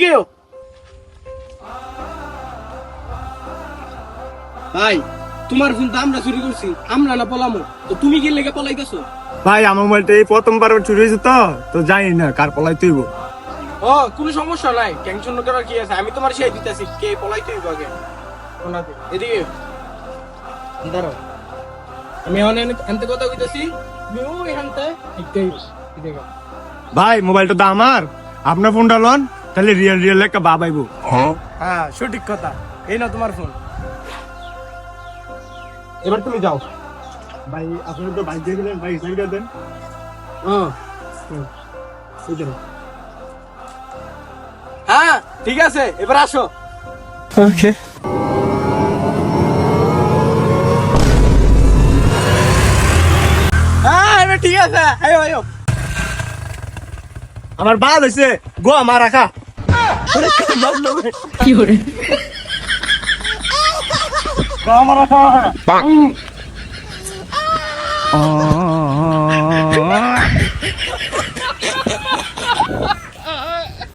এদিকেও। ভাই তোমার ফোন তো আমরা চুরি করছি, আমরা না পলামো, তো তুমি কি লেগে পলাইতেছো? ভাই আমার মোবাইলটা এই প্রথমবার চুরি হয়েছে, তো জানি না কার পলাই তুইব। ও কোনো সমস্যা নাই, টেনশন করার কি আছে, আমি তোমার সেই দিতেছি কে পলাইতে হইব আগে। এদিকে দাঁড়াও, আমি এখানতে কথা কইতেছি, তুমিও এখানতে দেখতে। ভাই মোবাইলটা তো আমার, আপনার ফোনটা লন, তাহলে রিয়েল রিয়েল একটা বাবাইবো। হ্যাঁ সঠিক কথা, এই না তোমার ফোন, এবার তুমি যাও। ভাই আপনি তো বাইক দিয়ে দিলেন, ভাই সাইকেল দেন। হ্যাঁ ঠিক আছে, এবার আসো। ওকে। হ্যাঁ এবার ঠিক আছে, আয়ো আয়ো। আমার বাদ হয়েছে গো আমার রাখা। কি করে আমার রাখা।